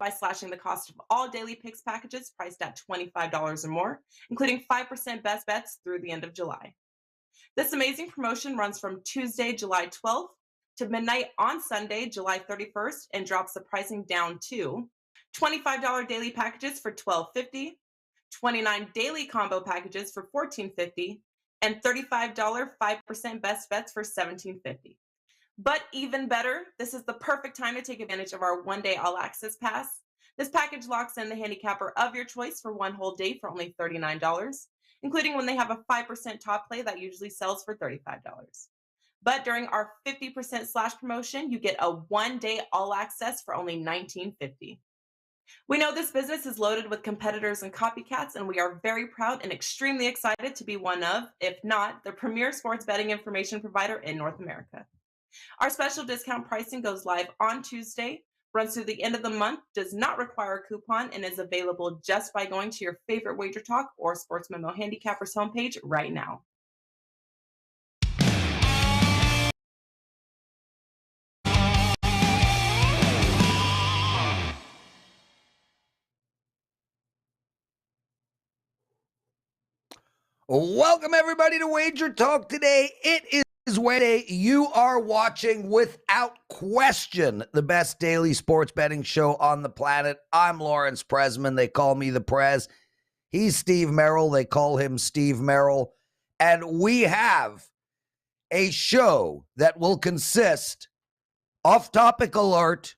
by slashing the cost of all daily picks packages priced at $25 or more, including 5% best bets through the end of July. This amazing promotion runs from Tuesday, July 12th to midnight on Sunday, July 31st, and drops the pricing down to $25 daily packages for $12.50, 29 daily combo packages for $14.50, and $35 5% best bets for $17.50. But even better, this is the perfect time to take advantage of our one-day all-access pass. This package locks in the handicapper of your choice for one whole day for only $39, including when they have a 5% top play that usually sells for $35. But during our 50% slash promotion, you get a one-day all-access for only $19.50. We know this business is loaded with competitors and copycats, and we are very proud and extremely excited to be one of, if not, the premier sports betting information provider in North America. Our special discount pricing goes live on Tuesday, runs through the end of the month, does not require a coupon, and is available just by going to your favorite WagerTalk or Sports Memo Handicappers homepage right now. Welcome, everybody, to Wager Talk Today. It is Wednesday. You are watching, without question, the best daily sports betting show on the planet. I'm Lawrence Presman. They call me the Prez. He's Steve Merrill. They call him Steve Merrill. And we have a show that will consist, off-topic alert,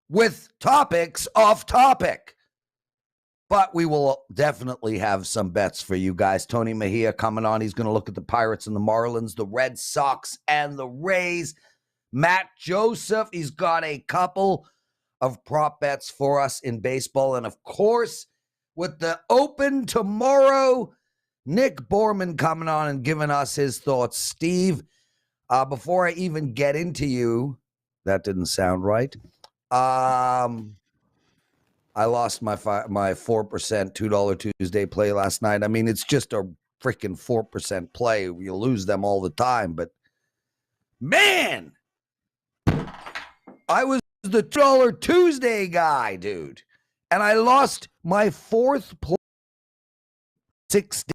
with topics off topic. But we will definitely have some bets for you guys. Tony Mejia coming on. He's going to look at the Pirates and the Marlins, the Red Sox and the Rays. Matt Josephs, he's got a couple of prop bets for us in baseball. And, of course, with the Open tomorrow, Nick Borman coming on and giving us his thoughts. Steve, before I even get into you, that didn't sound right. I lost my 4% $2 Tuesday play last night. I mean, it's just a freaking 4% play. You lose them all the time. But, man, I was the $2 Tuesday guy, dude. And I lost my fourth play 6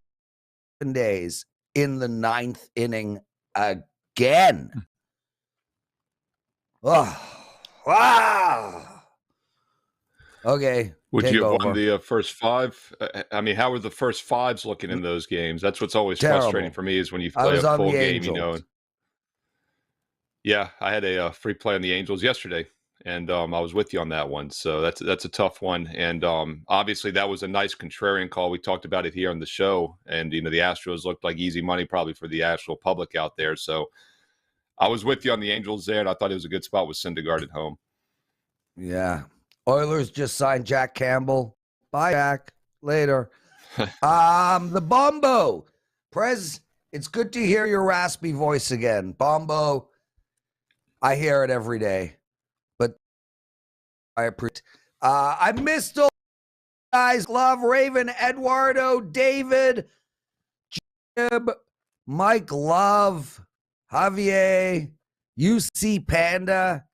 days in the ninth inning again. Oh, wow. Okay. Would you have won the first five? I mean, how were the first fives looking in those games? That's what's always frustrating for me is when you play a full game, you know. Yeah, I had a free play on the Angels yesterday, and I was with you on that one. So that's a tough one. And obviously that was a nice contrarian call. We talked about it here on the show. And, you know, the Astros looked like easy money probably for the actual public out there. So I was with you on the Angels there, and I thought it was a good spot with Syndergaard at home. Yeah. Oilers just signed Jack Campbell. Bye, Jack. Later. The Bombo. Prez, it's good to hear your raspy voice again. Bombo, I hear it every day. But I appreciate I missed all guys. Love Raven, Eduardo, David, Jib, Mike Love, Javier, UC Panda.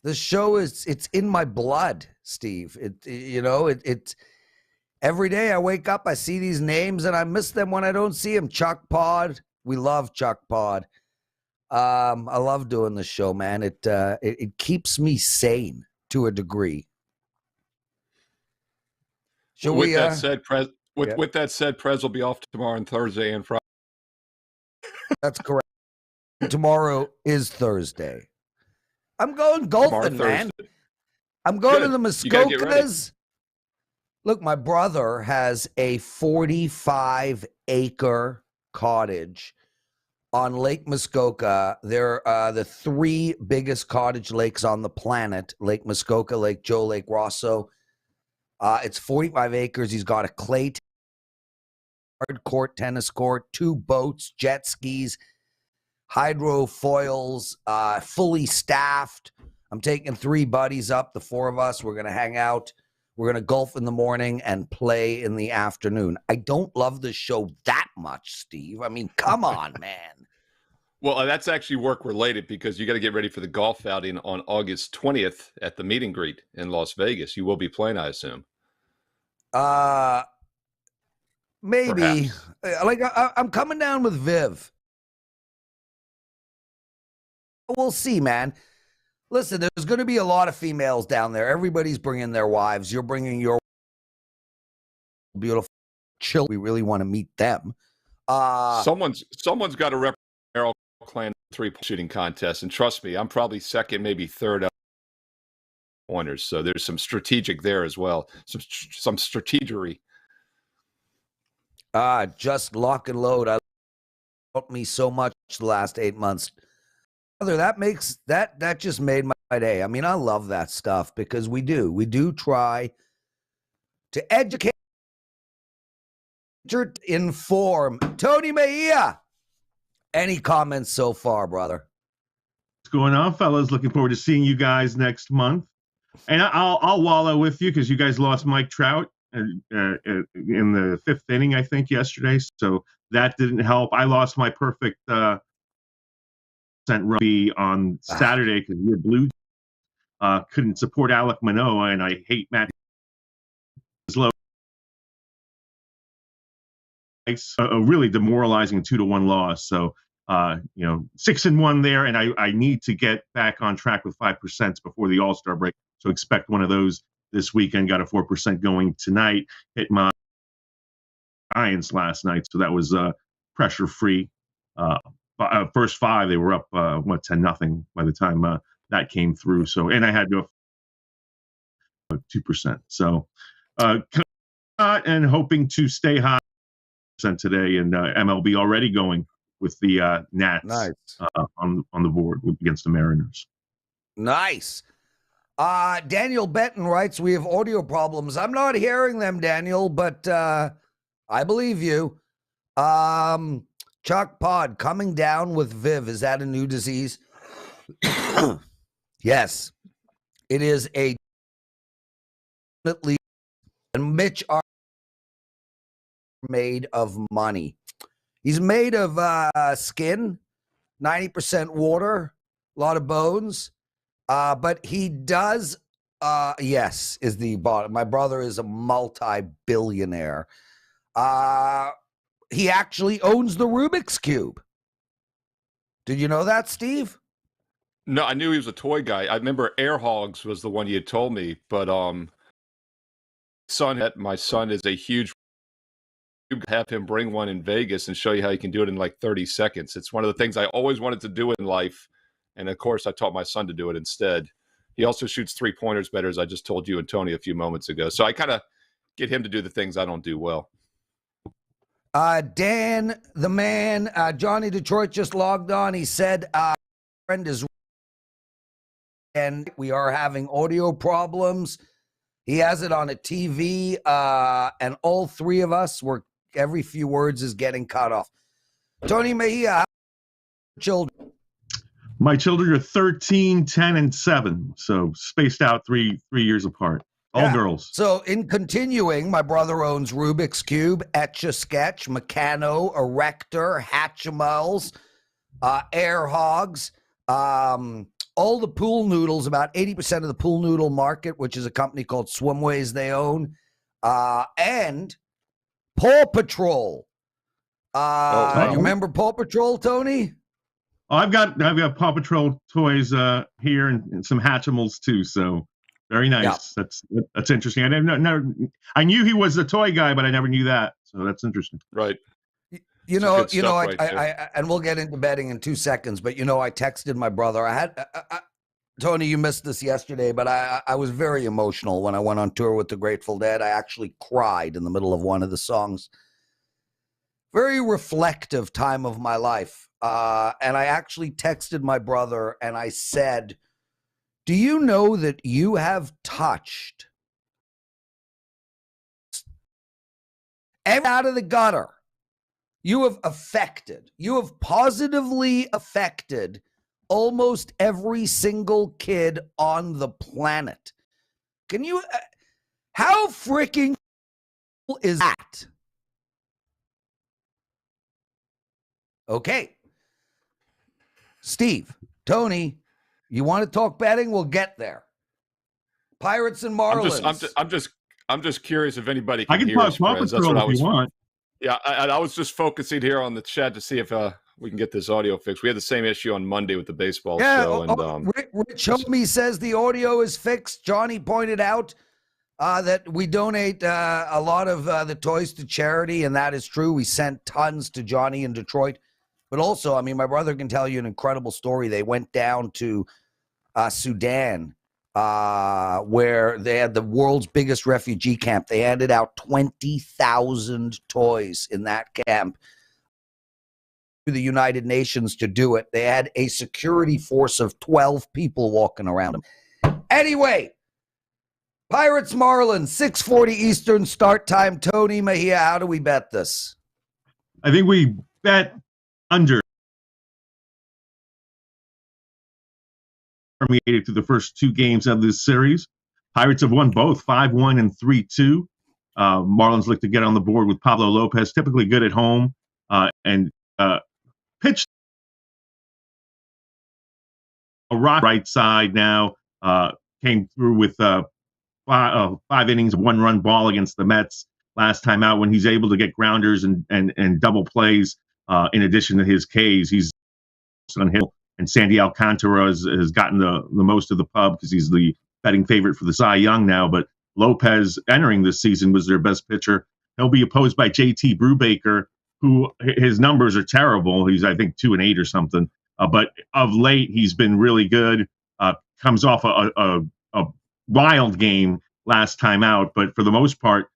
The show it's in my blood, Steve. It's every day I wake up, I see these names and I miss them when I don't see them. Chuck Pod. We love Chuck Pod. I love doing the show, man. It keeps me sane to a degree. With that said, Prez will be off tomorrow and Thursday and Friday. That's correct. Tomorrow is Thursday. I'm going golfing, man. I'm going to the Muskokas. Look, my brother has a 45-acre cottage on Lake Muskoka. They're the three biggest cottage lakes on the planet: Lake Muskoka, Lake Joe, Lake Rosso. It's 45 acres. He's got a clay court, tennis court, 2 boats, jet skis, hydrofoils, fully staffed. I'm taking 3 buddies up, the 4 of us. We're going to hang out. We're going to golf in the morning and play in the afternoon. I don't love the show that much, Steve. I mean, come on, man. Well, that's actually work related because you got to get ready for the golf outing on August 20th at the meet and greet in Las Vegas. You will be playing, I assume. Maybe. Perhaps. Like I'm coming down with Viv. We'll see, man. Listen, there's going to be a lot of females down there. Everybody's bringing their wives. You're bringing your beautiful children. We really want to meet them. Someone's got to represent Merrill Clan three-point shooting contest, and trust me, I'm probably second, maybe third out pointers. So there's some strategic there as well. Some strategery. Just lock and load. I helped me so much the last 8 months. That just made my day. I mean, I love that stuff because we do try to educate, inform. Tony Mejia, any comments so far, brother? What's going on, fellas? Looking forward to seeing you guys next month. And I'll wallow with you because you guys lost Mike Trout in the fifth inning, I think, yesterday. So that didn't help. I lost my perfect rugby on Saturday because your Blues couldn't support Alec Manoah, and I hate Matt. A really demoralizing 2-1 loss. So 6-1 there, and I need to get back on track with 5% before the All-Star break. So expect one of those this weekend. Got a 4% going tonight. Hit my Giants last night, so that was pressure free. First five, they were up 10-0 by the time that came through. So, and I had to 2%. So, and hoping to stay high today, and MLB already going with the Nats on the board against the Mariners. Nice. Daniel Benton writes, we have audio problems. I'm not hearing them, Daniel, but I believe you. Chuck Pod, coming down with Viv. Is that a new disease? Yes, it is a and Mitch are made of money. He's made of skin, 90% water, a lot of bones. But he does, yes, is the bottom. My brother is a multi-billionaire. He actually owns the Rubik's Cube. Did you know that, Steve? No, I knew he was a toy guy. I remember Air Hogs was the one you had told me, but my son is a huge. Have him bring one in Vegas and show you how you can do it in like 30 seconds. It's one of the things I always wanted to do in life, and of course, I taught my son to do it instead. He also shoots three-pointers better, as I just told you and Tony a few moments ago. So I kind of get him to do the things I don't do well. Dan, the man, Johnny Detroit just logged on. He said, friend is, and we are having audio problems. He has it on a TV, and all three of us every few words is getting cut off. Tony Mejia, children. My children are 13, 10, and 7, so spaced out three years apart. All girls. So in continuing, my brother owns Rubik's Cube, Etch-a-Sketch, Meccano, Erector, Hatchimals, Air Hogs, all the pool noodles, about 80% of the pool noodle market, which is a company called Swimways they own, and Paw Patrol. You remember Paw Patrol, Tony? Oh, I've got Paw Patrol toys here and some Hatchimals too. So very nice. Yeah. That's interesting. I knew he was a toy guy, but I never knew that. So that's interesting. Right. I and we'll get into betting in 2 seconds, but I texted my brother. Tony, you missed this yesterday, but I was very emotional when I went on tour with the Grateful Dead. I actually cried in the middle of one of the songs. Very reflective time of my life. And I actually texted my brother and I said, do you know that you have touched out of the gutter? You have positively affected almost every single kid on the planet. Can you, how freaking is that? Okay. Steve, Tony, you want to talk betting? We'll get there. Pirates and Marlins. I'm just curious if anybody I can can hear talk us, Paw Prez. That's Patrol what I if was. you want. Yeah, I was just focusing here on the chat to see if we can get this audio fixed. We had the same issue on Monday with the baseball show. And Rich Homie says the audio is fixed. Johnny pointed out that we donate a lot of the toys to charity, and that is true. We sent tons to Johnny in Detroit. But also, I mean, my brother can tell you an incredible story. They went down to Sudan, where they had the world's biggest refugee camp. They handed out 20,000 toys in that camp to the United Nations to do it. They had a security force of 12 people walking around them. Anyway, Pirates Marlins, 6:40 Eastern start time. Tony Mejia, how do we bet this? I think we bet under. Permeated through the first two games of this series. Pirates have won both, 5-1 and 3-2. Marlins look to get on the board with Pablo Lopez, typically good at home, and pitched a right side now. Came through with five innings of one-run ball against the Mets last time out when he's able to get grounders and double plays in addition to his Ks. He's on Hill. And Sandy Alcantara has gotten the most of the pub because he's the betting favorite for the Cy Young now. But Lopez, entering this season, was their best pitcher. He'll be opposed by JT Brubaker, who his numbers are terrible. He's, I think, 2-8 or something. But of late, he's been really good. Comes off a wild game last time out. But for the most part,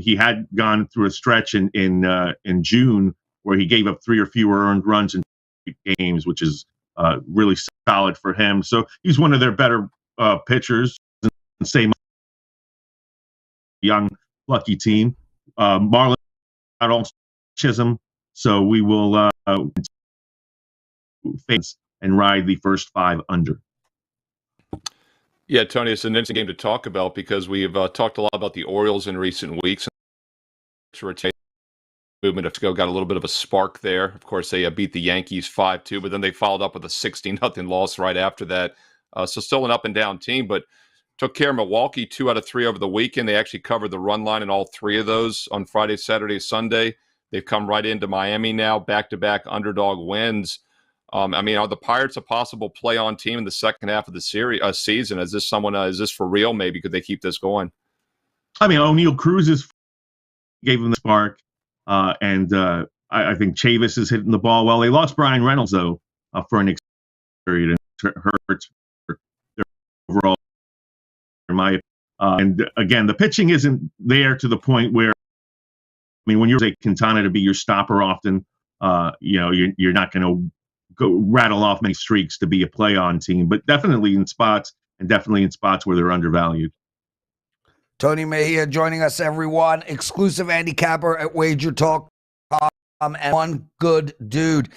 he had gone through a stretch in June where he gave up 3 or fewer earned runs in games, which is really solid for him. So he's one of their better pitchers. Same young, lucky team. Marlins got all Chisholm, so we will face and ride the first 5 under. yeah, Tony, it's an interesting game to talk about because we've talked a lot about the Orioles in recent weeks. Movement of got a little bit of a spark there. Of course, they beat the Yankees 5-2, but then they followed up with a 16-0 loss right after that. So still an up-and-down team, but took care of Milwaukee 2 out of 3 over the weekend. They actually covered the run line in all 3 of those on Friday, Saturday, Sunday. They've come right into Miami now, back-to-back underdog wins. I mean, are the Pirates a possible play-on team in the second half of the season? Is this is this for real? Maybe could they keep this going? I mean, O'Neal Cruz gave them the spark. And I think Chavis is hitting the ball well. They lost Brian Reynolds, though, for an extended period, and hurts their overall, in my opinion. And again, the pitching isn't there to the point where, I mean, when you're a Quintana to be your stopper often, you're not going to go rattle off many streaks to be a play-on team, but definitely in spots where they're undervalued. Tony Mejia joining us, everyone. Exclusive handicapper at WagerTalk. And one good dude.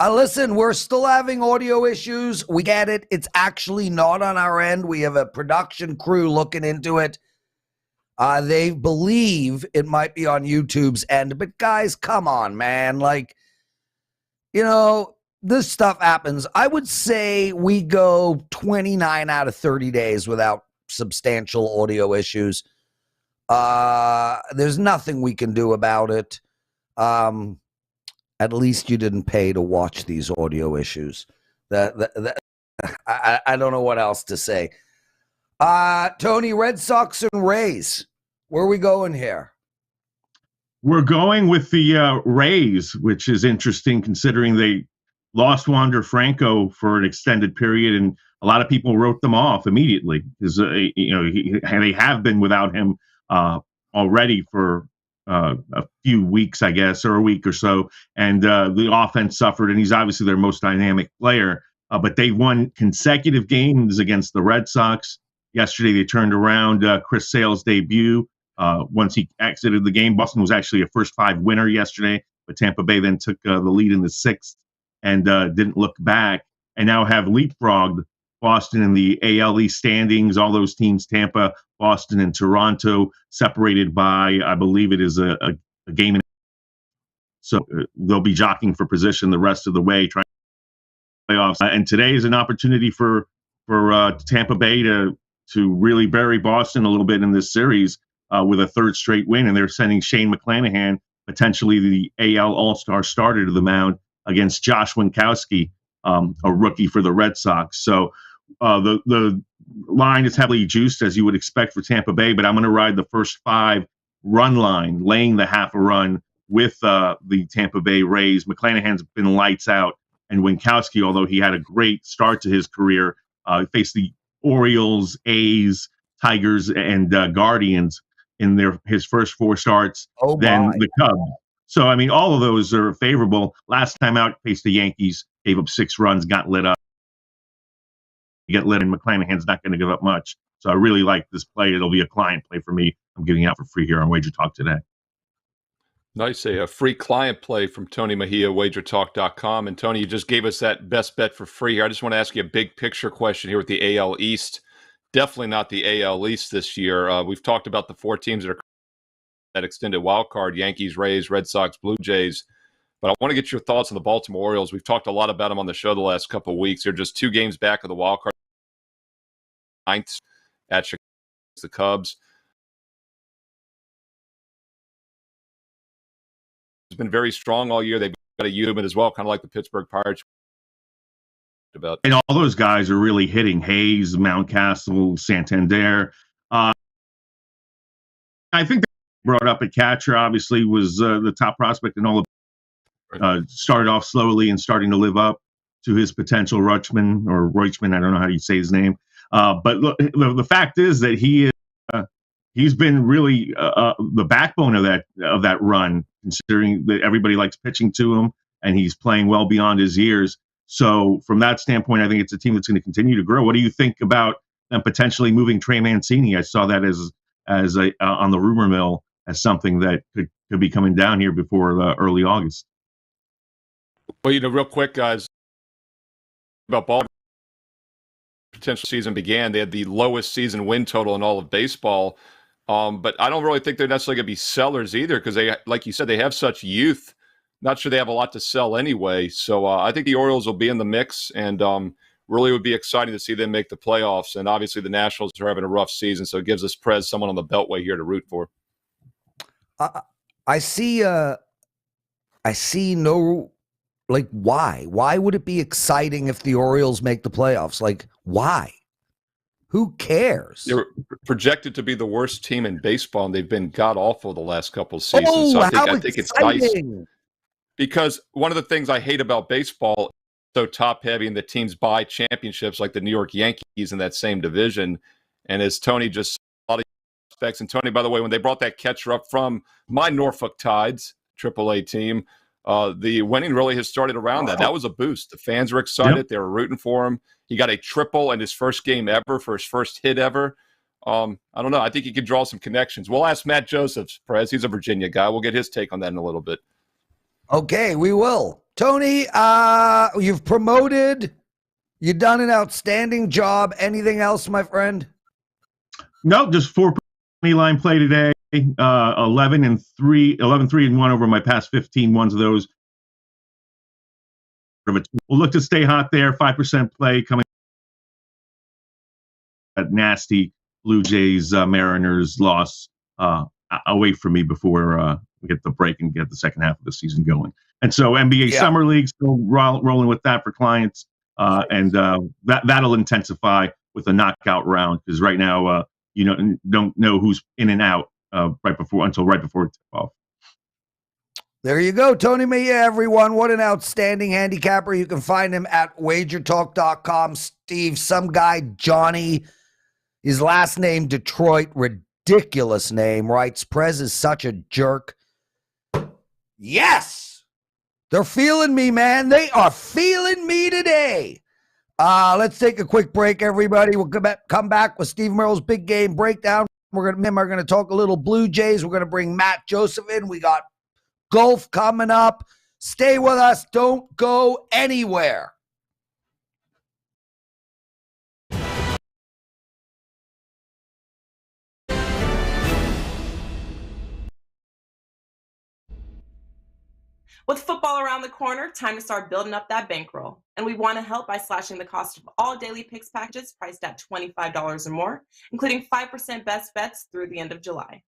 Listen, we're still having audio issues. We get it. It's actually not on our end. We have a production crew looking into it. They believe it might be on YouTube's end. But guys, come on, man. Like, this stuff happens. I would say we go 29 out of 30 days without substantial audio issues. There's nothing we can do about it. At least you didn't pay to watch these audio issues. I don't know what else to say. Tony, Red Sox and Rays. Where are we going here? We're going with the Rays, which is interesting considering they lost Wander Franco for an extended period, and a lot of people wrote them off immediately because they have been without him already for a few weeks, I guess, or a week or so, and the offense suffered, and he's obviously their most dynamic player. But they won consecutive games against the Red Sox. Yesterday, they turned around Chris Sale's debut. Once he exited the game, Boston was actually a first 5 winner yesterday, but Tampa Bay then took the lead in the 6th and didn't look back, and now have leapfrogged Boston in the AL East standings. All those teams, Tampa, Boston, and Toronto, separated by, I believe it is a game. So they'll be jockeying for position the rest of the way, trying playoffs. And today is an opportunity for Tampa Bay to really bury Boston a little bit in this series with a third straight win. And they're sending Shane McClanahan, potentially the AL All-Star starter, to the mound against Josh Winkowski, a rookie for the Red Sox. So the line is heavily juiced, as you would expect for Tampa Bay, but I'm going to ride the first 5 run line, laying the half a run with the Tampa Bay Rays. McClanahan's been lights out, and Winkowski, although he had a great start to his career, faced the Orioles, A's, Tigers, and Guardians in his first 4 starts, then the Cubs. So, I mean, all of those are favorable. Last time out, faced the Yankees, gave up 6 runs, got lit up. Get lit, and McClanahan's not going to give up much. So I really like this play. It'll be a client play for me. I'm giving out for free here on WagerTalk today. Nice. A free client play from Tony Mejia, WagerTalk.com. And Tony, you just gave us that best bet for free here. I just want to ask you a big picture question here with the AL East. Definitely not the AL East this year. We've talked about the 4 teams that are that extended wild card: Yankees, Rays, Red Sox, Blue Jays. But I want to get your thoughts on the Baltimore Orioles. We've talked a lot about them on the show the last couple of weeks. They're just 2 games back of the wild card, 9th at Chicago, the Cubs. It's been very strong all year. They've got a unit as well, kind of like the Pittsburgh Pirates. And all those guys are really hitting. Hayes, Mountcastle, Santander. I think they brought up a catcher, obviously, was the top prospect in all of started off slowly and starting to live up to his potential. Rutschman, I don't know how you say his name. But look, the fact is that he's been really the backbone of that run, considering that everybody likes pitching to him, and he's playing well beyond his years. So from that standpoint, I think it's a team that's going to continue to grow. What do you think about them potentially moving Trey Mancini? I saw that as on the rumor mill as something that could be coming down here before early August. Well, real quick, guys, about Baltimore, potential season began. They had the lowest season win total in all of baseball. But I don't really think they're necessarily going to be sellers either, because they, like you said, they have such youth. Not sure they have a lot to sell anyway. So I think the Orioles will be in the mix, and really would be exciting to see them make the playoffs. And obviously the Nationals are having a rough season, so it gives us Prez someone on the Beltway here to root for. I see no, like, why? Why would it be exciting if the Orioles make the playoffs? Like, why? Who cares? They're projected to be the worst team in baseball, and they've been god-awful the last couple of seasons. Oh, so I how think it's nice. Because one of the things I hate about baseball is so top-heavy, and the teams buy championships like the New York Yankees in that same division. And as Tony just said, a lot of respects. And Tony, by the way, when they brought that catcher up from my Norfolk Tides, AAA team, the winning really has started around that. That was a boost. The fans were excited. Yep. They were rooting for him. He got a triple in his first game ever for his first hit ever. I don't know. I think he could draw some connections. We'll ask Matt Josephs, Prez. He's a Virginia guy. We'll get his take on that in a little bit. Okay, we will. Tony, you've promoted. You've done an outstanding job. Anything else, my friend? No, just 4 line play today. 11-3-1 over my past 15 ones of those. We'll look to stay hot there. 5% play coming. That nasty Blue Jays Mariners loss away from me before we get the break and get the second half of the season going. And so NBA Summer League, still rolling with that for clients. And that'll intensify with a knockout round, because right now don't know who's in and out right before tip-off. There you go, Tony Mejia, everyone. What an outstanding handicapper. You can find him at WagerTalk.com. Steve, some guy, Johnny, his last name, Detroit, ridiculous name, writes, Prez is such a jerk. Yes! They're feeling me, man. They are feeling me today. Let's take a quick break, everybody. We'll come back with Steve Merrill's big game breakdown. We're going to talk a little Blue Jays. We're going to bring Matt Josephs in. We got golf coming up. Stay with us. Don't go anywhere. With football around the corner, time to start building up that bankroll. And we want to help by slashing the cost of all daily picks packages priced at $25 or more, including 5% best bets through the end of July.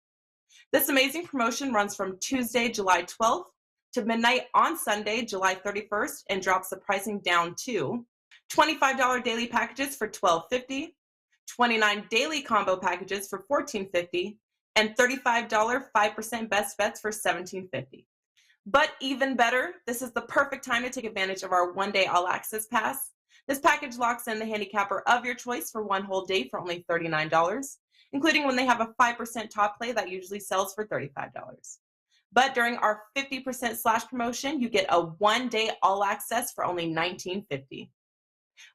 This amazing promotion runs from Tuesday, July 12th to midnight on Sunday, July 31st, and drops the pricing down to $25 daily packages for $12.50, $29 daily combo packages for $14.50, and $35 5% best bets for $17.50. But even better, this is the perfect time to take advantage of our one-day all-access pass. This package locks in the handicapper of your choice for one whole day for only $39, including when they have a 5% top play that usually sells for $35. But during our 50% slash promotion, you get a one-day all-access for only $19.50.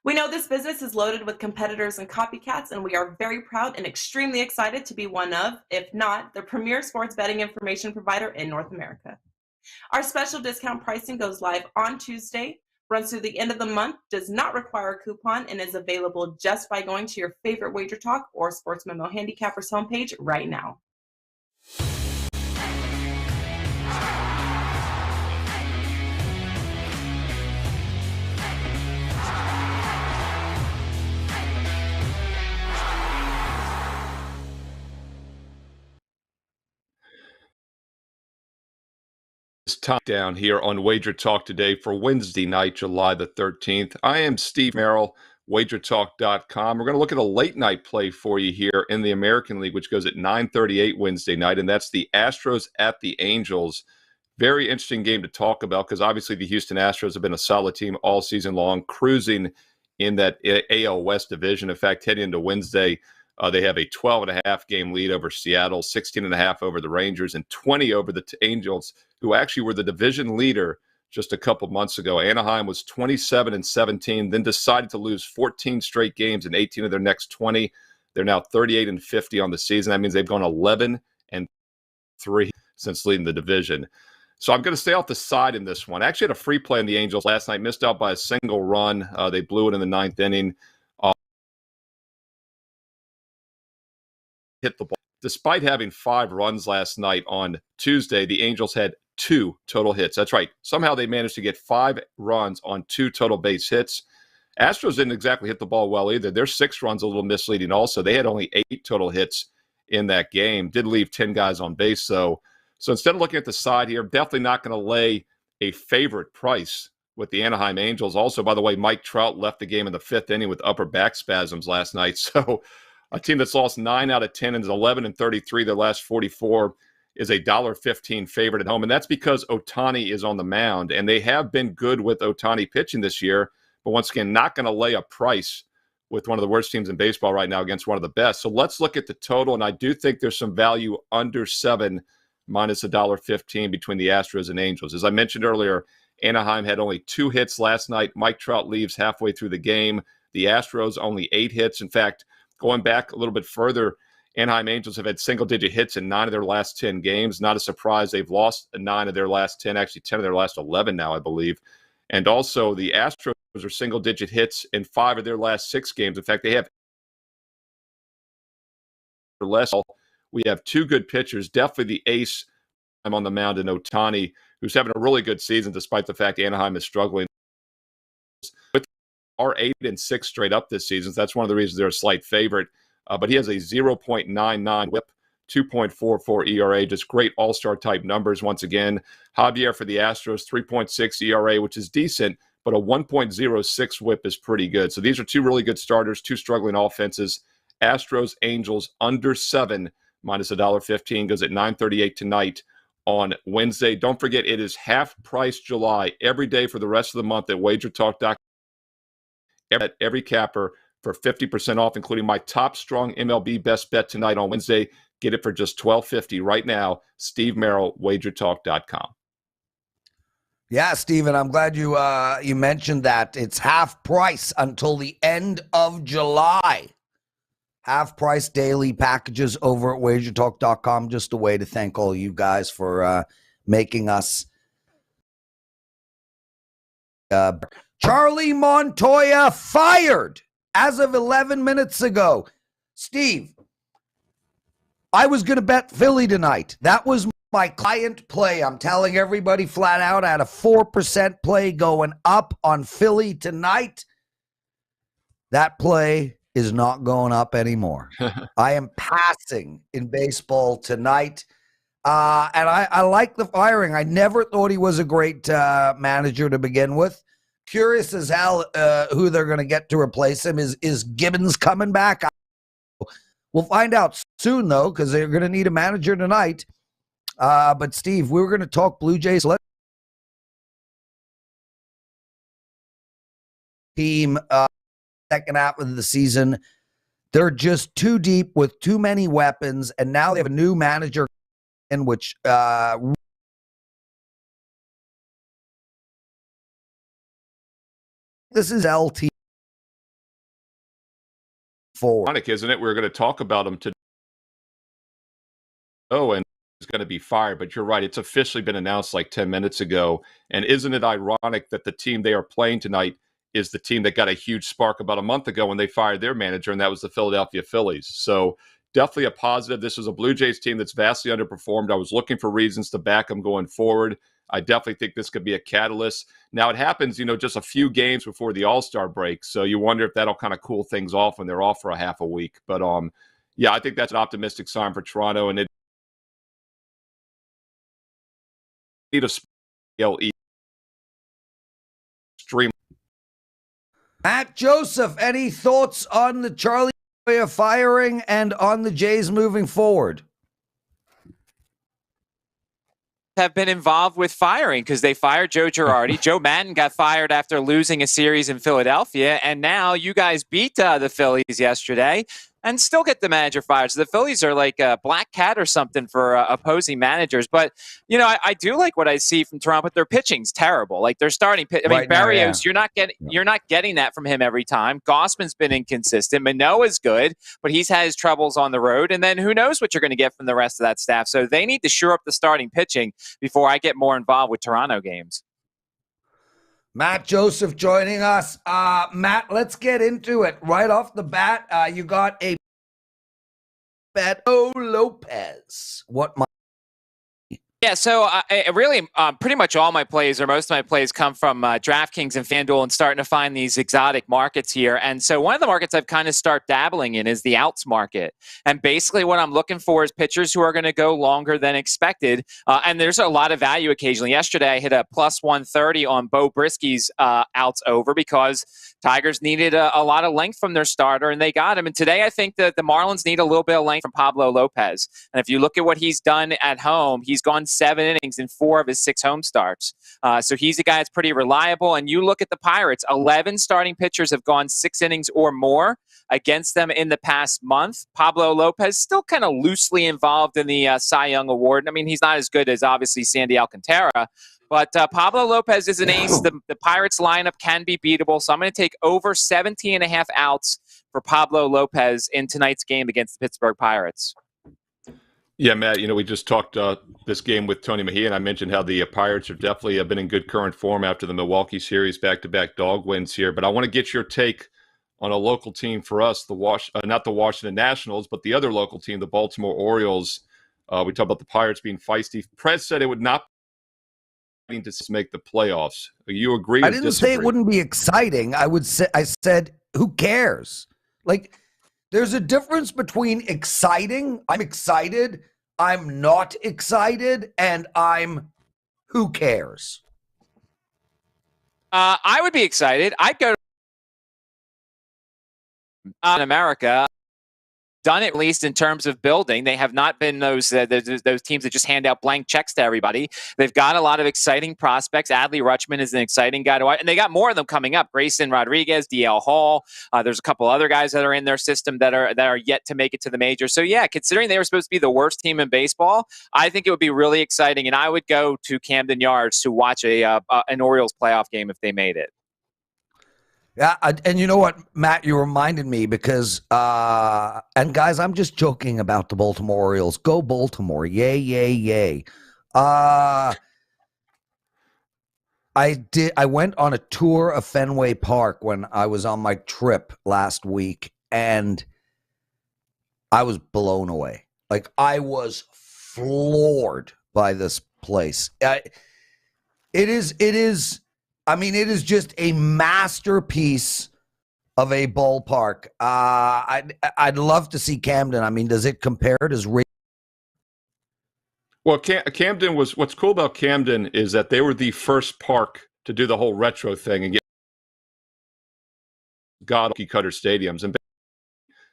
We know this business is loaded with competitors and copycats, and we are very proud and extremely excited to be one of, if not, the premier sports betting information provider in North America. Our special discount pricing goes live on Tuesday, runs through the end of the month, does not require a coupon, and is available just by going to your favorite WagerTalk or Sports Memo Handicappers homepage right now. Top down here on Wager Talk Today for Wednesday night, July the 13th. I am Steve Merrill, WagerTalk.com. We're going to look at a late night play for you here in the American League, which goes at 9:38 Wednesday night, and that's the Astros at the Angels. Very interesting game to talk about because obviously the Houston Astros have been a solid team all season long, cruising in that AL West division. In fact, heading into Wednesday, they have a 12.5 game lead over Seattle, 16.5 over the Rangers, and 20 over the Angels, who actually were the division leader just a couple months ago. Anaheim was 27-17, then decided to lose 14 straight games in 18 of their next 20. They're now 38-50 on the season. That means they've gone 11-3 since leading the division. So I'm going to stay off the side in this one. I actually had a free play on the Angels last night, missed out by a single run. They blew it in the ninth inning. Hit the ball. Despite having 5 runs last night on Tuesday, the Angels had 2 total hits. That's right. Somehow they managed to get 5 runs on 2 total base hits. Astros didn't exactly hit the ball well either. Their 6 runs a little misleading also. They had only 8 total hits in that game. Did leave 10 guys on base, though. So instead of looking at the side here, definitely not going to lay a favorite price with the Anaheim Angels. Also, by the way, Mike Trout left the game in the 5th inning with upper back spasms last night. So a team that's lost 9 out of 10 and is 11-33 their last 44 is a $1.15 favorite at home. And that's because Ohtani is on the mound. And they have been good with Ohtani pitching this year. But once again, not going to lay a price with one of the worst teams in baseball right now against one of the best. So let's look at the total. And I do think there's some value under 7 minus $1.15 between the Astros and Angels. As I mentioned earlier, Anaheim had only 2 hits last night. Mike Trout leaves halfway through the game. The Astros only 8 hits. In fact, going back a little bit further, Anaheim Angels have had single-digit hits in 9 of their last 10 games. Not a surprise. They've lost 9 of their last 10, actually 10 of their last 11 now, I believe. And also the Astros are single-digit hits in 5 of their last 6 games. In fact, they have less. We have 2 good pitchers, definitely the ace on the mound in Ohtani, who's having a really good season despite the fact Anaheim is struggling. With our 8-6 straight up this season, so that's one of the reasons they're a slight favorite. But he has a 0.99 whip, 2.44 ERA, just great all-star type numbers once again. Javier for the Astros, 3.6 ERA, which is decent, but a 1.06 whip is pretty good. So these are 2 really good starters, 2 struggling offenses. Astros, Angels, under 7, minus $1.15, goes at 9:38 tonight on Wednesday. Don't forget, it is half price July every day for the rest of the month at WagerTalk.com. At every capper for 50% off, including my top strong MLB best bet tonight on Wednesday. Get it for just $12.50 right now. Steve Merrill, WagerTalk.com. Yeah, Steven, I'm glad you mentioned that. It's half price until the end of July. Half price daily packages over at WagerTalk.com. Just a way to thank all you guys for making us. Charlie Montoya fired as of 11 minutes ago. Steve, I was going to bet Philly tonight. That was my client play. I'm telling everybody flat out, I had a 4% play going up on Philly tonight. That play is not going up anymore. I am passing in baseball tonight. And I like the firing. I never thought he was a great manager to begin with. Curious as hell who they're going to get to replace him. Is Gibbons coming back? We'll find out soon, though, because they're going to need a manager tonight. But, Steve, we were going to talk Blue Jays. Team second half of the season. They're just too deep with too many weapons, and now they have a new manager in which this is LT forward. Isn't it? We're going to talk about him today. Oh, and he's going to be fired. But you're right. It's officially been announced like 10 minutes ago. And isn't it ironic that the team they are playing tonight is the team that got a huge spark about a month ago when they fired their manager, and that was the Philadelphia Phillies. So definitely a positive. This is a Blue Jays team that's vastly underperformed. I was looking for reasons to back them going forward. I definitely think this could be a catalyst. Now, it happens, just a few games before the All-Star break, so you wonder if that'll kind of cool things off when they're off for a half a week. But, yeah, I think that's an optimistic sign for Toronto, and it need a stream. Matt Joseph, any thoughts on the Charlie firing and on the Jays moving forward? Have been involved with firing because they fired Joe Girardi. Joe Madden got fired after losing a series in Philadelphia, and now you guys beat the Phillies yesterday and still get the manager fired. So the Phillies are like a black cat or something for opposing managers. But, I do like what I see from Toronto, but their pitching's terrible. Like their starting pitch. I mean, Barrios, you're not getting that from him every time. Gossman's been inconsistent. Manoah's good, but he's had his troubles on the road. And then who knows what you're going to get from the rest of that staff. So they need to shore up the starting pitching before I get more involved with Toronto games. Matt Joseph joining us. Matt, let's get into it. Right off the bat, you got a Beto Lopez. Yeah, so I really pretty much all my plays or most of my plays come from DraftKings and FanDuel and starting to find these exotic markets here. And so one of the markets I've kind of start dabbling in is the outs market. And basically what I'm looking for is pitchers who are going to go longer than expected. And there's a lot of value occasionally. Yesterday I hit a plus 130 on Bo Brisky's outs over because Tigers needed a lot of length from their starter, and they got him. And today I think that the Marlins need a little bit of length from Pablo Lopez. And if you look at what he's done at home, he's gone 7 innings in 4 of his 6 home starts. So he's a guy that's pretty reliable. And you look at the Pirates, 11 starting pitchers have gone 6 innings or more against them in the past month. Pablo Lopez still kind of loosely involved in the Cy Young Award. I mean, he's not as good as obviously Sandy Alcantara, but Pablo Lopez is an ace. The Pirates lineup can be beatable. So I'm going to take over 17.5 outs for Pablo Lopez in tonight's game against the Pittsburgh Pirates. Yeah, Matt, we just talked this game with Tony Mejia, and I mentioned how the Pirates have definitely been in good current form after the Milwaukee series, back-to-back dog wins here. But I want to get your take on a local team for us, not the Washington Nationals, but the other local team, the Baltimore Orioles. We talked about the Pirates being feisty. Prez said it would not be to make the playoffs. You agree? I didn't say it wouldn't be exciting. I said, who cares? Like, there's a difference between exciting, I'm excited, I'm not excited, and who cares? I would be excited. I'd go in America. Done it, at least in terms of building. They have not been those teams that just hand out blank checks to everybody. They've got a lot of exciting prospects. Adley Rutschman is an exciting guy to watch, and they got more of them coming up. Grayson Rodriguez, DL Hall. There's a couple other guys that are in their system that are yet to make it to the major. So yeah, considering they were supposed to be the worst team in baseball, I think it would be really exciting, and I would go to Camden Yards to watch an Orioles playoff game if they made it. Yeah, and you know what, Matt, you reminded me because, and guys, I'm just joking about the Baltimore Orioles. Go Baltimore. Yay, yay, yay. I went on a tour of Fenway Park when I was on my trip last week, and I was blown away. Like, I was floored by this place. It is. I mean, it is just a masterpiece of a ballpark. I'd love to see Camden. I mean, does it compare? Well, Camden was, what's cool about Camden is that they were the first park to do the whole retro thing and get cookie cutter stadiums. And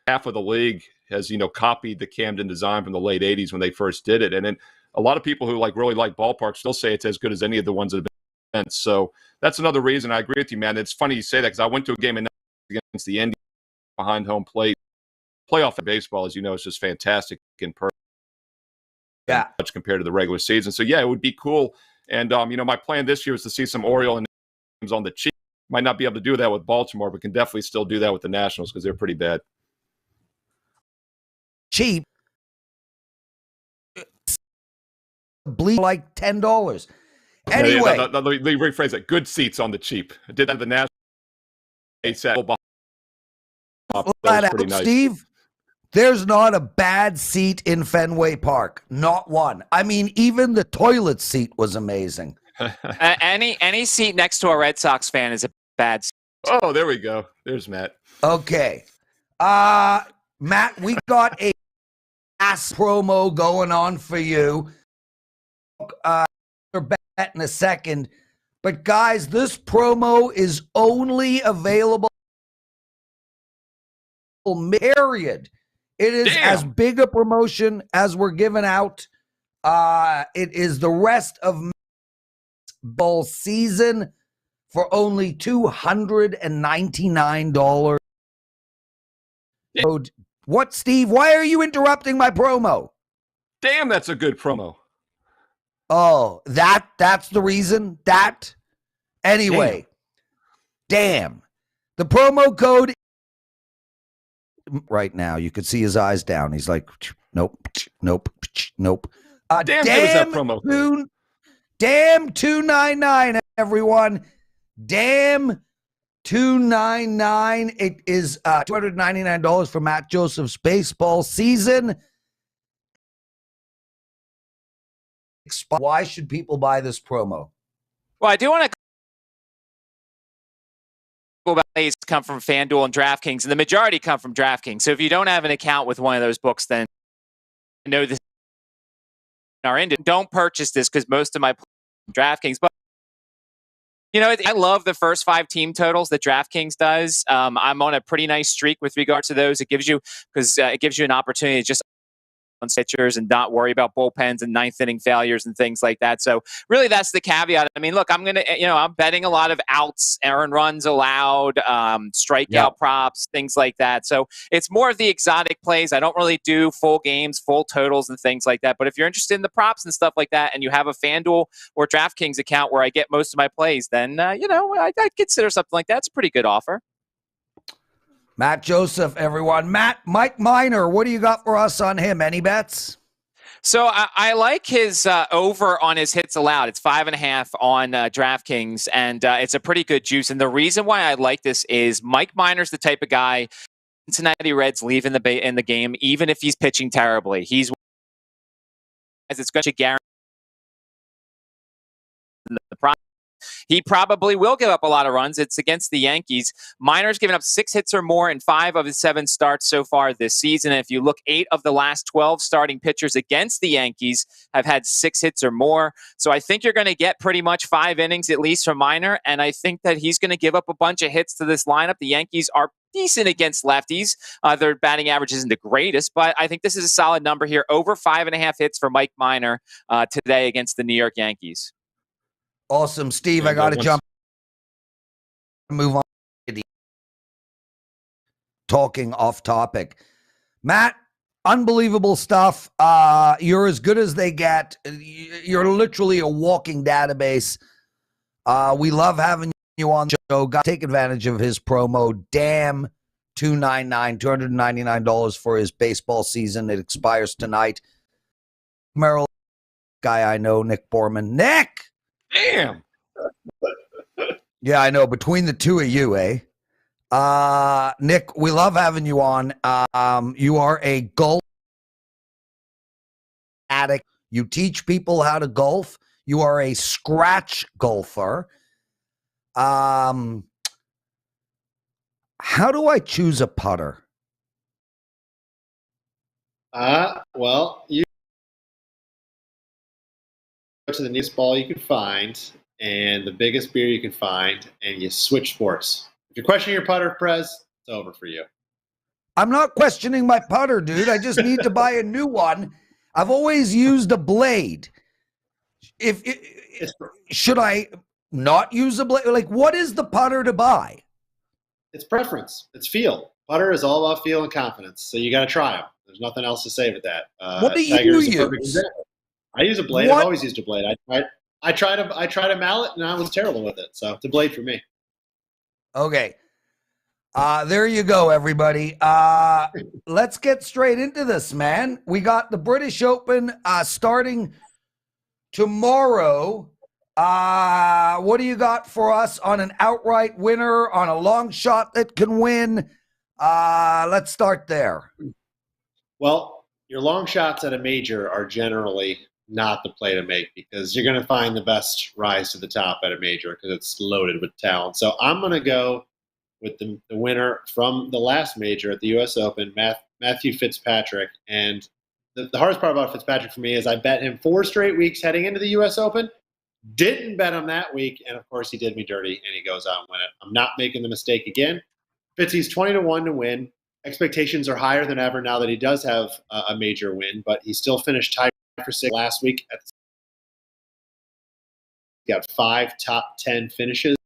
half of the league has, copied the Camden design from the late 80s when they first did it. And then a lot of people who really like ballparks still say it's as good as any of the ones that have been. So that's another reason. I agree with you, man. It's funny you say that because I went to a game against the Indians behind home plate. Playoff in baseball, as you know, is just fantastic in person. Yeah, much compared to the regular season. So yeah, it would be cool. And my plan this year is to see some Oriole and games on the cheap. Might not be able to do that with Baltimore, but can definitely still do that with the Nationals because they're pretty bad. Cheap, bleed like $10. Anyway, let me rephrase that. Good seats on the cheap. I did that at the Nationals. Flat out, nice. Steve. There's not a bad seat in Fenway Park. Not one. I mean, even the toilet seat was amazing. Any seat next to a Red Sox fan is a bad seat. Oh, there we go. There's Matt. Okay. Matt, we got a ass promo going on for you. Bet in a second. But guys, this promo is only available period. It is as big a promotion as we're giving out. It is the rest of ball season for only $299. What, Steve? Why are you interrupting my promo? Damn, that's a good promo. Oh, that's the reason? Anyway, damn. The promo code right now, you could see his eyes down. He's like, nope. Damn, that promo. Damn 299, everyone. Damn 299. It is $299 for Matt Josephs' baseball season. Why should people buy this promo? Well, I do want to plays come from FanDuel and DraftKings, and the majority come from DraftKings. So if you don't have an account with one of those books, then I know this are into. Don't purchase this because most of my DraftKings. But I love the first 5 team totals that DraftKings does. I'm on a pretty nice streak with regards to those. It gives you an opportunity to just on pitchers and not worry about bullpens and ninth inning failures and things like that. So really that's the caveat. I mean, look, I'm betting a lot of outs, earned runs allowed, strikeout props, things like that. So it's more of the exotic plays. I don't really do full games, full totals and things like that. But if you're interested in the props and stuff like that, and you have a FanDuel or DraftKings account where I get most of my plays, then, I'd consider something like that. It's a pretty good offer. Matt Joseph, everyone. Mike Minor, what do you got for us on him? Any bets? So I like his over on his hits allowed. It's 5.5 on DraftKings, and it's a pretty good juice. And the reason why I like this is Mike Minor's the type of guy Cincinnati Reds leave in the game, even if he's pitching terribly. It's going to guarantee the problem. He probably will give up a lot of runs. It's against the Yankees. Minor's given up 6 hits or more in 5 of his 7 starts so far this season. And if you look, 8 of the last 12 starting pitchers against the Yankees have had 6 hits or more. So I think you're going to get pretty much 5 innings at least from Minor. And I think that he's going to give up a bunch of hits to this lineup. The Yankees are decent against lefties. Their batting average isn't the greatest, but I think this is a solid number here. Over 5.5 hits for Mike Minor today against the New York Yankees. Awesome. Steve, I got to move on. Talking off topic. Matt, unbelievable stuff. You're as good as they get. You're literally a walking database. We love having you on the show. Got to take advantage of his promo. Damn, $299 for his baseball season. It expires tonight. Merrill, guy I know, Nick Borman. Nick! Damn. Yeah, I know. Between the two of you, eh? Nick, we love having you on. You are a gold addict. You teach people how to golf. You are a scratch golfer. How do I choose a putter? Well, you go to the nearest ball you can find and the biggest beer you can find, and you switch sports. If you're questioning your putter, Prez, it's over for you. I'm not questioning my putter, dude. I just need to buy a new one. I've always used a blade. Should I not use a blade? Like, what is the putter to buy? It's preference. It's feel. Putter is all about feel and confidence. So you got to try them. There's nothing else to say with that. What do you use? I use a blade. I've always used a blade. I tried a mallet and I was terrible with it. So it's a blade for me. Okay. There you go, everybody. Let's get straight into this, man. We got the British Open starting tomorrow. What do you got for us on an outright winner, on a long shot that can win? Let's start there. Well, your long shots at a major are generally not the play to make because you're going to find the best rise to the top at a major because it's loaded with talent. So I'm going to go with the winner from the last major at the U.S. Open, Matthew Fitzpatrick. And the hardest part about Fitzpatrick for me is I bet him 4 straight weeks heading into the U.S. Open. Didn't bet him that week, and of course he did me dirty, and he goes out and win it. I'm not making the mistake again. Fitzy's 20-1 to win. Expectations are higher than ever now that he does have a major win, but he still finished tied for 6th last week. He got 5 top 10 finishes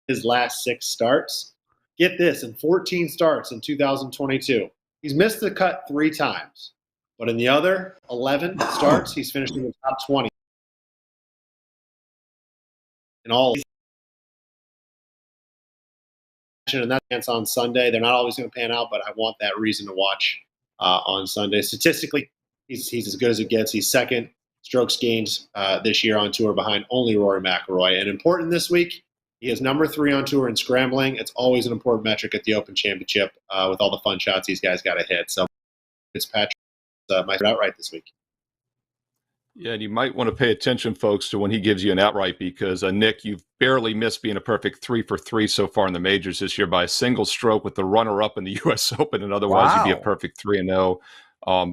his last 6 starts. Get this, in 14 starts in 2022, he's missed the cut 3 times, but in the other 11 starts, he's finished in the top 20. In all, and that's on Sunday. They're not always going to pan out, but I want that reason to watch on Sunday. Statistically, he's as good as it gets. He's second strokes gained this year on tour behind only Rory McIlroy. And important this week, he is number 3 on tour in scrambling. It's always an important metric at the Open Championship with all the fun shots these guys got to hit. So Fitzpatrick my favorite outright this week. Yeah, and you might want to pay attention, folks, to when he gives you an outright because, Nick, you've barely missed being a perfect 3 for 3 so far in the majors this year by a single stroke with the runner-up in the U.S. Open, and otherwise you'd be a perfect 3-0.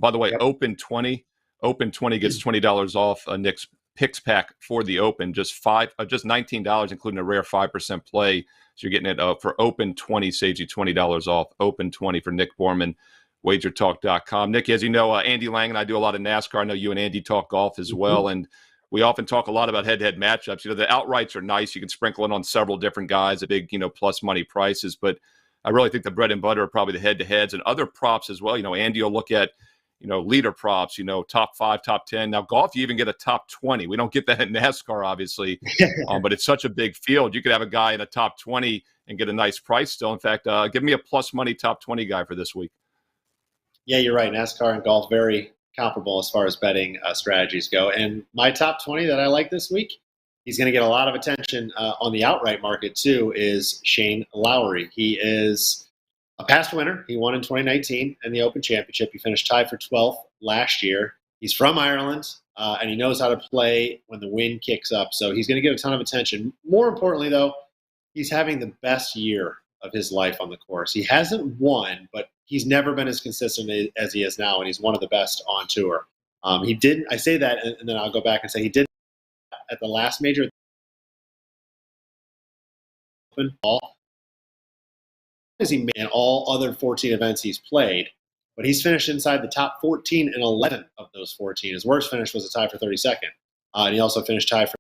By the way, yep. Open 20 gets $20 off Nick's picks pack for the Open, just $19, including a rare 5% play. So you're getting it for Open 20, saves you $20 off. Open 20 for Nick Borman. WagerTalk.com. Nick, as you know, Andy Lang and I do a lot of NASCAR. I know you and Andy talk golf as well, and we often talk a lot about head-to-head matchups. You know, the outrights are nice. You can sprinkle it on several different guys at big, plus money prices, but I really think the bread and butter are probably the head-to-heads and other props as well. You know, Andy will look at, leader props, top 5, top 10. Now, golf, you even get a top 20. We don't get that in NASCAR, obviously, but it's such a big field. You could have a guy in a top 20 and get a nice price still. In fact, give me a plus money top 20 guy for this week. Yeah, you're right. NASCAR and golf, very comparable as far as betting strategies go. And my top 20 that I like this week, he's going to get a lot of attention on the outright market too, is Shane Lowry. He is a past winner. He won in 2019 in the Open Championship. He finished tied for 12th last year. He's from Ireland, and he knows how to play when the wind kicks up. So he's going to get a ton of attention. More importantly, though, he's having the best year of his life on the course. He hasn't won, but he's never been as consistent as he is now, and he's one of the best on tour. He did. I say that, and then I'll go back and say he did at the last major. As he made in all other 14 events he's played, but he's finished inside the top 14 in 11 of those 14. His worst finish was a tie for 32nd, and he also finished tied for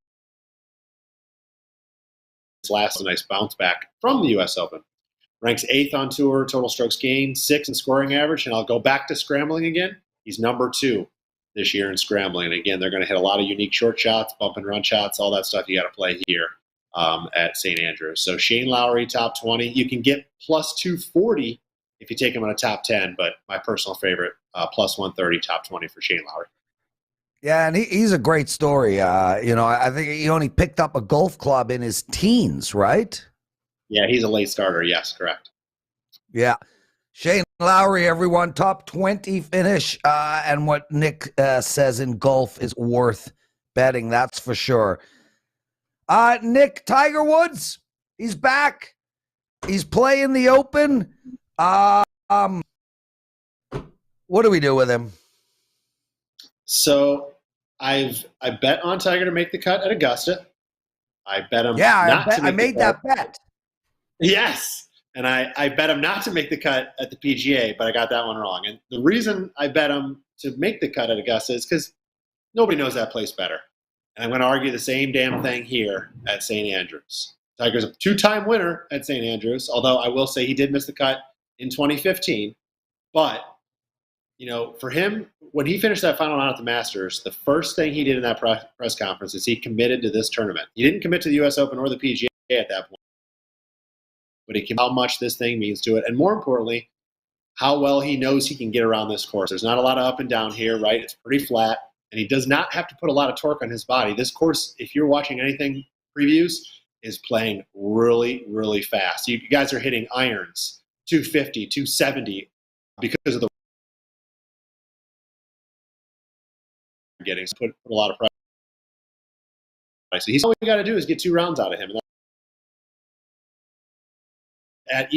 his last nice bounce back from the U.S. Open. Ranks 8th on tour, total strokes gained, 6th in scoring average, and I'll go back to scrambling again. He's number 2 this year in scrambling. And again, they're going to hit a lot of unique short shots, bump and run shots, all that stuff you got to play here at St. Andrews. So Shane Lowry, top 20. You can get plus 240 if you take him on a top 10, but my personal favorite, plus 130, top 20 for Shane Lowry. Yeah, and he's a great story. I think he only picked up a golf club in his teens, right? Yeah, he's a late starter. Yes, correct. Yeah. Shane Lowry, everyone, top 20 finish. And what Nick says in golf is worth betting. That's for sure. Nick, Tiger Woods, he's back. He's playing the Open. What do we do with him? So I bet on Tiger to make the cut at Augusta. I bet him. Yeah, I made that bet. Yes. And I bet him not to make the cut at the PGA, but I got that one wrong. And the reason I bet him to make the cut at Augusta is because nobody knows that place better. And I'm going to argue the same damn thing here at St. Andrews. Tiger's a two-time winner at St. Andrews, although I will say he did miss the cut in 2015. But, for him, when he finished that final round at the Masters, the first thing he did in that press conference is he committed to this tournament. He didn't commit to the U.S. Open or the PGA at that point. But he can how much this thing means to it. And more importantly, how well he knows he can get around this course. There's not a lot of up and down here, right? It's pretty flat. And he does not have to put a lot of torque on his body. This course, if you're watching anything previews, is playing really, really fast. You guys are hitting irons, 250, 270, because of the getting. So put a lot of pressure. So all we got to do is get 2 rounds out of him. At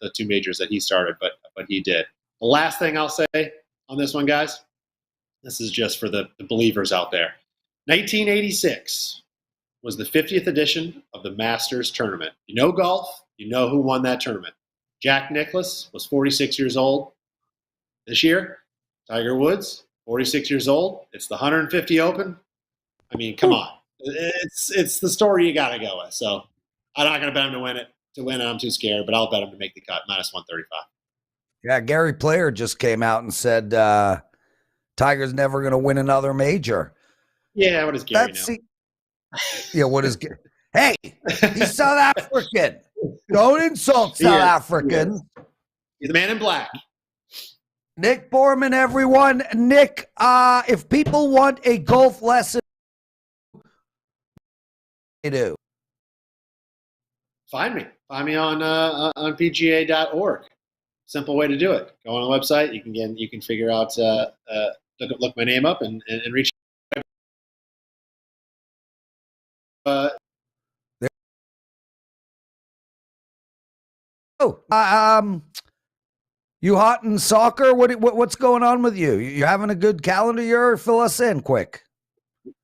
the 2 majors that he started, but he did. The last thing I'll say on this one, guys, this is just for the believers out there. 1986 was the 50th edition of the Masters tournament. You know golf, you know who won that tournament. Jack Nicklaus was 46 years old this year. Tiger Woods, 46 years old. It's the 150 Open. I mean, come on. It's the story you got to go with. So I'm not going to bet him to win it. I'm too scared, but I'll bet him to make the cut, minus 135. Yeah, Gary Player just came out and said Tiger's never going to win another major. Yeah, what does Gary know? Yeah, what is Gary? Hey, he's South African. Don't insult South Africans. He's the man in black. Nick Borman, everyone. Nick, if people want a golf lesson, they do. Find me on PGA.org. Simple way to do it. Go on the website. You can figure out look my name up and reach. You hot in soccer? What's going on with you? You having a good calendar year? Fill us in quick.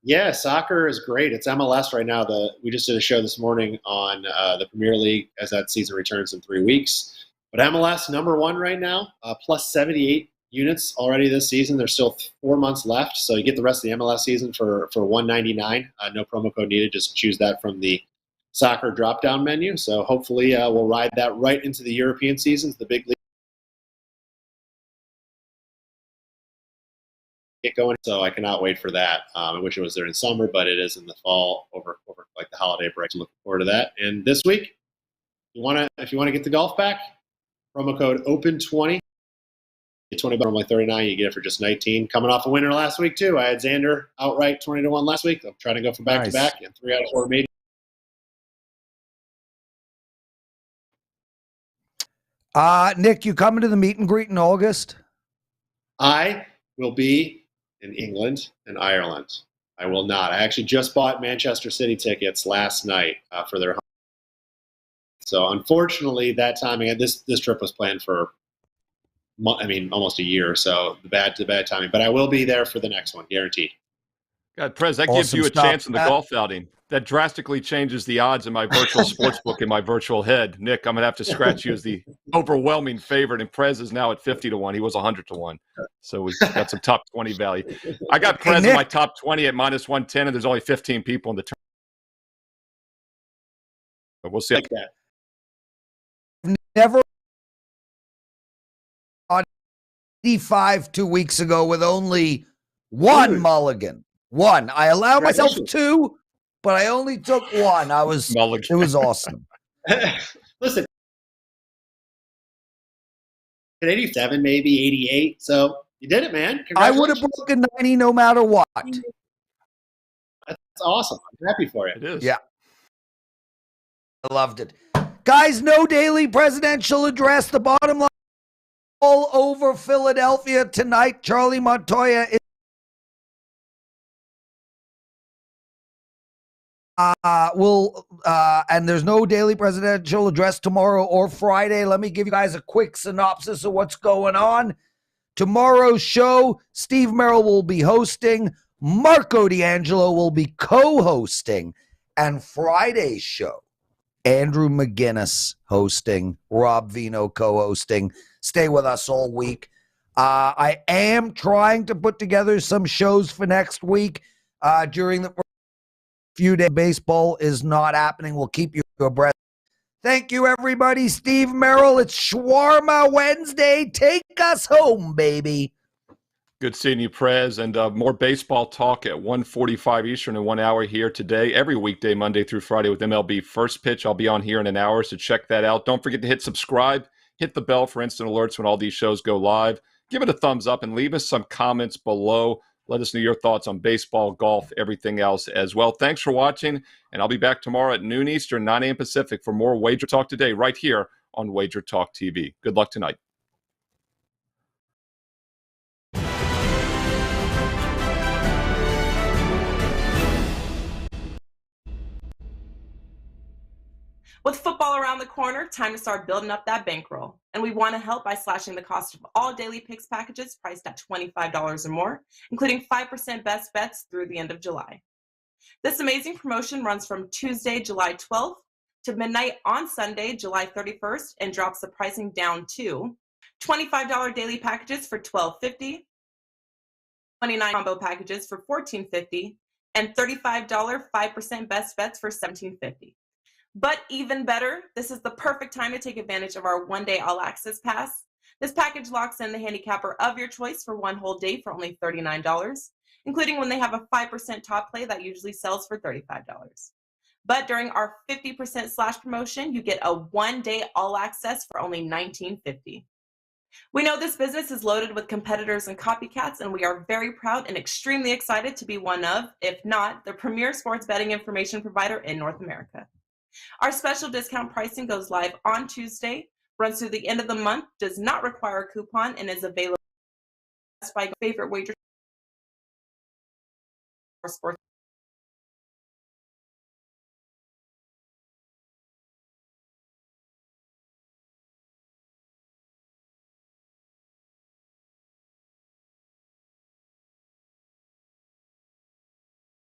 Yeah, soccer is great. It's MLS right now. We just did a show this morning on the Premier League as that season returns in 3 weeks. But MLS #1 right now, plus 78 units already this season. There's still 4 months left, so you get the rest of the MLS season for $199. No promo code needed. Just choose that from the soccer drop-down menu. So hopefully we'll ride that right into the European seasons, the big league. Get going, so I cannot wait for that. I wish it was there in summer, but it is in the fall over like the holiday break. So looking forward to that. And this week, if you want to get the golf back, promo code OPEN20. Get $20 from like $39. You get it for just $19. Coming off a winner last week too. I had Xander outright 20-1 last week. I'm trying to go for back to back and 3 out of 4 maybe. Nick, you coming to the meet and greet in August? I will be in England and Ireland. I will not. I actually just bought Manchester City tickets last night for their home. So unfortunately, that timing, this trip was planned for, almost a year. So the bad timing. But I will be there for the next one, guaranteed. God, Prez, that gives you a chance in the golf outing. That drastically changes the odds in my virtual sports book in my virtual head. Nick, I'm going to have to scratch you as the overwhelming favorite, and Prez is now at 50-1. He was 100-1. So we've got some top 20 value. I got Prez in my top 20 at minus 110, and there's only 15 people in the tournament. But we'll see. Like that. Never on 85 2 weeks ago with only one mulligan. One. I allowed myself 2. But I only took 1. It was awesome. Listen, at 87, maybe 88. So you did it, man. I would have broken 90 no matter what. That's awesome. I'm happy for you. It is. Yeah. I loved it. Guys, no daily presidential address. The bottom line, all over Philadelphia tonight. Charlie Montoya is and there's no daily presidential address tomorrow or Friday. Let me give you guys a quick synopsis of what's going on. Tomorrow's show, Steve Merrill will be hosting. Marco D'Angelo will be co-hosting. And Friday's show, Andrew McGinnis hosting, Rob Vino co-hosting. Stay with us all week. I am trying to put together some shows for next week during the few days. Baseball is not happening. We'll keep you abreast. Thank you, everybody. Steve Merrill, it's Shawarma Wednesday. Take us home, baby. Good seeing you, Prez, and more baseball talk at 1:45 Eastern in 1 hour here today, every weekday, Monday through Friday with MLB First Pitch. I'll be on here in an hour, so check that out. Don't forget to hit subscribe, hit the bell for instant alerts when all these shows go live. Give it a thumbs up and leave us some comments below. Let us know your thoughts on baseball, golf, everything else as well. Thanks for watching, and I'll be back tomorrow at noon Eastern, 9 a.m. Pacific for more Wager Talk Today right here on Wager Talk TV. Good luck tonight. With football around the corner, time to start building up that bankroll. And we want to help by slashing the cost of all daily picks packages priced at $25 or more, including 5% best bets through the end of July. This amazing promotion runs from Tuesday, July 12th to midnight on Sunday, July 31st, and drops the pricing down to $25 daily packages for $12.50, $29 combo packages for $14.50, and $35 5% best bets for $17.50. But even better, this is the perfect time to take advantage of our one-day all-access pass. This package locks in the handicapper of your choice for one whole day for only $39, including when they have a 5% top play that usually sells for $35. But during our 50% slash promotion, you get a one-day all-access for only $19.50. We know this business is loaded with competitors and copycats, and we are very proud and extremely excited to be one of, if not, the premier sports betting information provider in North America. Our special discount pricing goes live on Tuesday, runs through the end of the month, does not require a coupon, and is available by favorite wager sports